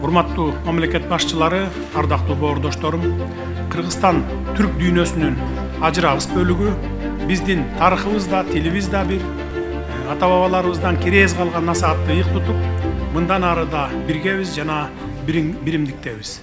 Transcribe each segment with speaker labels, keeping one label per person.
Speaker 1: Урматтуу мамлекет башчылары, ардактуу боордошторум, Кыргызстан түрк дүйнөсүнүн ажырагыс бөлүгү, биздин тарыхыбызда, тилибизде бир ата-бабаларыбыздан керез калган насаатты ыйык тутуп, мындан ары да биргебиз жана биримдиктебиз.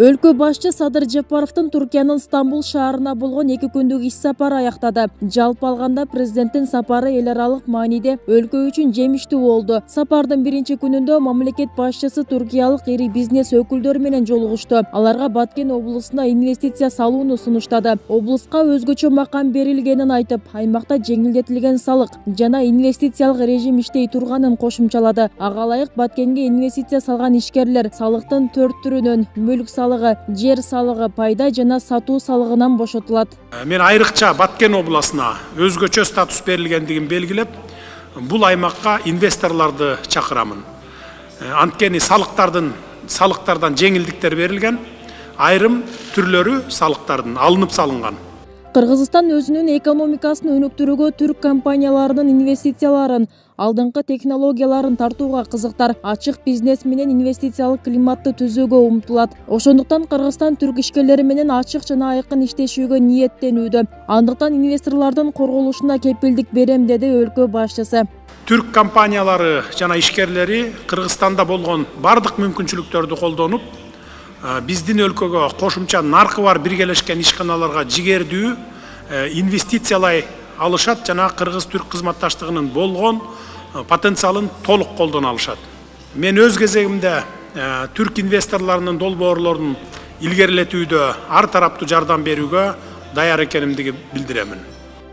Speaker 2: Өлкө башчы Садыр Жапаровдун Түркиянын Стамбул шаарына болгон 2 күндүк иш сапары аяктады. Жалпы алганда президенттин сапары эл аралык мааниде өлкө үчүн жемиштүү болду. Сапардын биринчи күнүндө мамлекет башчысы түркиялык ири бизнес өкүлдөрү менен жолугушту. Аларга Баткен облусуна инвестиция салууну сунуштады. Облуска өзгөчө макам берилгенин айтып, аймакта жеңилдетилген салык жана инвестициялык режим иштей турганын кошумчалады. Ага ылайык Баткенге инвестиция салган ишкерлер салыктын 4 түрүнөн мүлк салыгы, жер салыгы, пайда жана сатуу салыгынан бошотулат.
Speaker 1: Мен айрыкча Баткен обласына өзгөчө статус берилгендигин белгилеп, бул аймакка инвесторлорду чакырамын. Анткени салыктардан жеңилдиктер берилген, айрым түрлөрү салыктардын алынып салынган.
Speaker 2: Кыргызстан өзүнүн экономикасын өнүктүрүүгө түрк компанияларынын инвестицияларын, алдыңкы технологияларын тартууга кызыктар, ачык бизнес менен инвестициялык климатты түзүүгө умтулат. Ошондуктан Кыргызстан түрк ишкерлери менен ачык жана айкын иштешүүгө ниеттенүүдө. Андыктан инвесторлордун корголушуна кепилдик берем, деди өлкө башчысы.
Speaker 1: Түрк компаниялары жана ишкерлери Кыргызстанда болгон бардык мүмкүнчүлүктөрдү колдонуп, биздин өлкөгө кошумча наркы бар биргелешкен ишканаларга жигердүү инвестициялай алышат жана кыргыз-түрк кызматташтыгынын болгон потенциалын толук колдоно алышат. Мен өз кезегимде түрк инвесторлорунун долбоорлорун илгерилетүүдө ар тараптуу жардам берүүгө даяр экенимди билдиремин.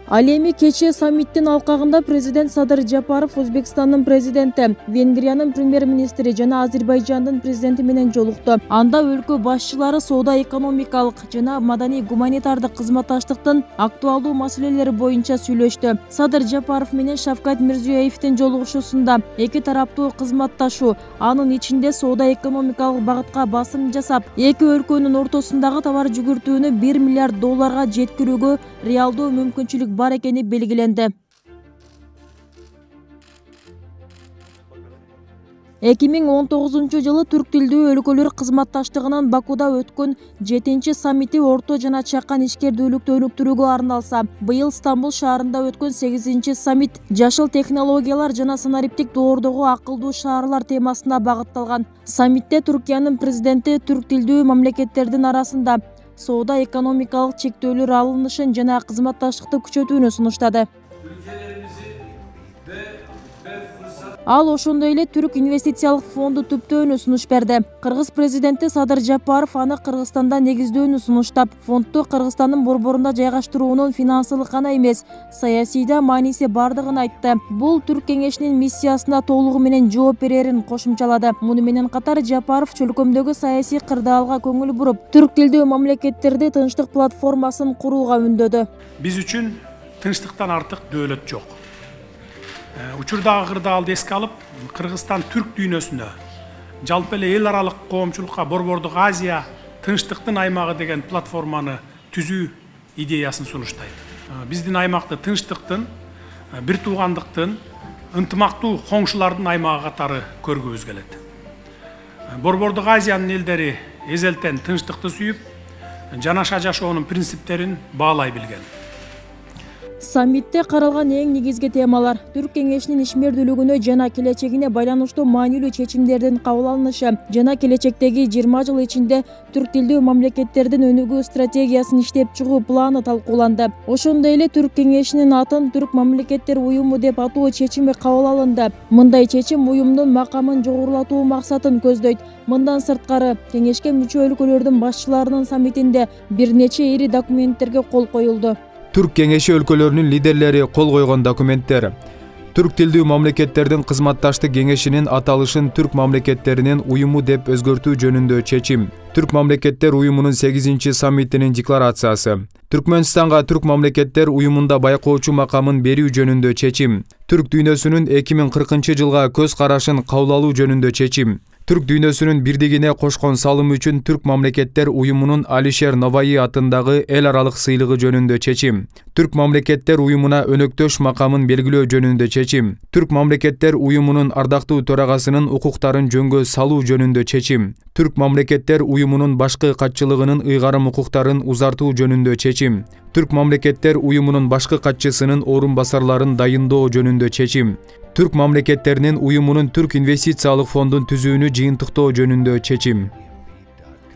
Speaker 2: Ал эми кечээ саммиттин алкагында президент Садыр Жапаров Өзбекстандын президенти, Венгриянын премьер-министри жана Азербайжандын президенти менен жолукту. Анда өлкө башчылары соода-экономикалык жана маданий-гуманитардык кызматташтыктын актуалдуу маселелери боюнча сүйлөштү. Садыр Жапаров менен Шавкат Мирзиёевдин жолугушуусунда эки тараптуу кызматташуу, анын ичинде соода-экономикалык багытка басым жасап, эки өлкөнүн ортосундагы товар жүгүртүүнү $1 миллиард жеткирүүгө реалдуу мүмкүнчүлүк бар экени белгиленди. 2019 түрк тилдүү өлкөлөр кызматташтыгынын Бакуда өткөн 7-чи саммити орто жана чакан ишкердүүлүктү өнүктүрүүгө арналса, быйыл Стамбул шаарында өткөн 8-чи саммит жашыл технологиялар жана санариптик доордогу акылдуу шаарлар темасына багытталган. Саммитте Түркиянын президенти түрк тилдүү мамлекеттердин арасында соода-экономикалык чектөөлөр алынышын жана кызматташтыкты күчөтүүнү сунуштады. Ал ошондой эле түрк инвестициялык фонду түптөөнү сунуш берди. Кыргыз президенти Садыр Жапаров аны Кыргызстанда негиздөөнү сунуштап, фондду Кыргызстандын борборунда жайгаштырууунун финансылык гана эмес, саясий да мааниси бардыгын айтты. Бул түрк кеңешинин миссиясына толугу менен жооп берерин кошумчалады. Муну менен катар Жапаров чөлкөмдөгү саясий кырдаалга көңүл буруп, түрк тилдүү мамлекеттерди тынчтык платформасын курууга үндөдү.
Speaker 1: Биз үчүн тынчтыктан артык дөөлөт жок. Учурдагы кырдаалды эске алып, Кыргызстан түрк дүйнөсүнө, жалпы эле эл аралык коомчулукка Борбордук Азия тынчтыктын аймагы деген платформаны түзүү идеясын сунуштайт. Биздин аймакты тынчтыктын, бир туугандыктын, ынтымактуу коңшулардын аймагы катары көргүбүз келет. Борбордук Азиянын элдери эзелтен тынчтыкты сүйүп, жанаша жашоонун принциптерин баалай билген.
Speaker 2: Саммитте каралган эң негизги темалар түрк кеңешинин ишмердүүлүгүнө жана келечегине байланыштуу маанилүү чечимдердин кабыл алынышы жана келечектеги 20 жыл ичинде түрк тилдүү мамлекеттердин өнүгүү стратегиясын иштеп чыгуу планы талкууланды. Ошондой эле түрк кеңешинин атын түрк мамлекеттер уюму деп атоо чечими кабыл алынды. Мындай чечим уюмдун макамын жогорулатуу максатын көздөйт. Мындан сырткары, кеңешке мүчө өлкөлөрдүн башчыларынын саммитинде бир нече ири документтерге кол коюлду.
Speaker 3: Түрк кеңеши өлкөлөрүнүн лидерлери кол койгон документтер. Түрк тилдүү мамлекеттердин кызматташтык кеңешинин аталышын түрк мамлекеттеринин уюму деп өзгөртүү жөнүндө чечим. Түрк мамлекеттер уюмунун 8-чи саммитинин декларациясы. Түркмөнстанга түрк мамлекеттер уюмунда байкоочу макамын берүү жөнүндө чечим. Түрк дүйнөсүнүн 2040 жылга көз карашын кабыл алуу жөнүндө чечим. Түрк дүйнөсүнүн бирдигине кошкон салымы үчүн Түрк мамлекеттер уюмунун Алишер Новаи атындагы эл аралык сыйлыгы жөнүндө чечим. Түрк мамлекеттер уюмуна өнөктөш макамын белгилөө жөнүндө чечим. Түрк мамлекеттер уюмунун ардактуу төрагасынын укуктарын жөнгө салуу жөнүндө чечим. Түрк мамлекеттер уюмунун башкы катчылыгынын ыйгарым укуктарын узартуу жөнүндө чечим. Түрк мамлекеттер уюмунун башкы катчысынын орун басарларын дайындоо жөнүндө чечим. Түрк мамлекеттеринин уюмунун Түрк инвестициялык фондун түзүүнү жыйынтыктоо жөнүндө чечим.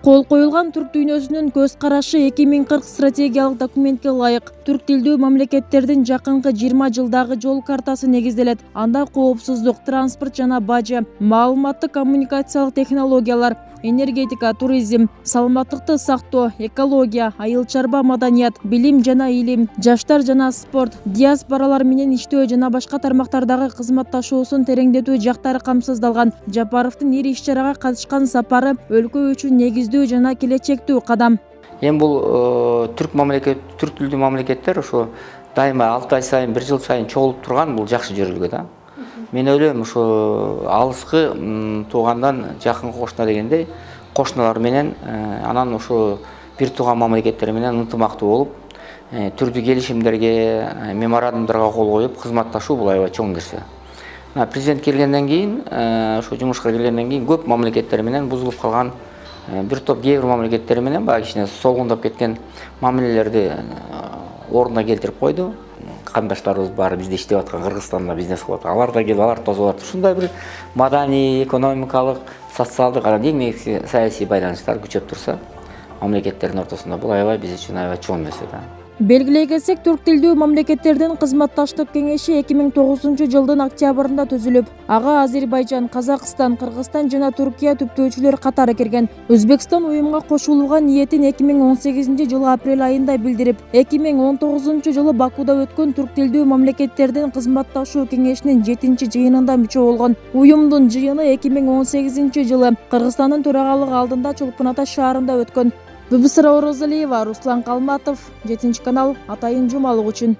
Speaker 2: Кол коюлган түрк дүйнөсүнүн көз карашы 2040 стратегиялык документке ылайык түрк тилдүү мамлекеттердин жакынкы 20 жылдагы жол картасы негизделет. Анда коопсуздук, транспорт жана бажы, маалыматтык коммуникациялык технологиялар, энергетика, туризм, саламаттыкты сактоо, экология, айыл чарба маданият, билим жана илим, жаштар жана спорт, диаспоралар менен иштөө жана башка тармактардагы кызматташуусун тереңдетүү жактары камсыздалган. Жапаровдун ир иш-чарага катышкан сапары өлкө үчүн негиздүү жана келечектүү кадам.
Speaker 4: Эми бул түрк тилдүү мамлекеттер ошо дайыма 6 ай сайын, 1 жыл сайын чогулуп турган, бул жакшы жөрүлгө да. Мен ойлойм, ошо алыскы туугандан жакын кошуна дегендей, кошуналар менен анан ошо бир тууган мамлекеттер менен ынтымактуу болуп, түрдүү келишимдерге, меморандумдарга кол коюп, кызматташуу бул аябай чоң нерсе. Президент келгенден кийин, ошо жумушка келгенден кийин көп мамлекеттер менен бузулуп калган, бир топ кээ бир мамлекеттер менен баягы кичине солгундап кеткен мамилелерди ордуна келтирип койду. Кандашдарыбыз баары бизде иштеп аткан, Кыргызстанда бизнес кылып аткан, алар да келип, алар тосуп атат. Ушундай бир маданий, экономикалык, социалдык, анан эң негизги саясий байланыштар күчөп турса, мамлекеттердин ортосунда бул аябай биз үчүн аябай чоң нерсе да.
Speaker 2: Белгилей кетсек, түрк тилдүү мамлекеттердин кызматташтык кеңеши 2009 жылдын октябрында түзүлүп, ага Азербайжан, Казакстан, Кыргызстан жана Түркия түптөөчүлөр катары кирген. Өзбекстан уюмга кошулууга ниетин 2018 жылы апрель айында билдирип, 2019 жылы Бакуда өткөн түрк тилдүү мамлекеттердин кызматташуу кеңешинин 7-жыйынында мүчө болгон. Уюмдун жыйыны 2018 жылы Кыргызстандын төрагалыгы алдында Чолпон Ата шаарында өткөн. Бибисара Орозалиева, Руслан Калматов, 7 канал, Атайын жумалык үчүн.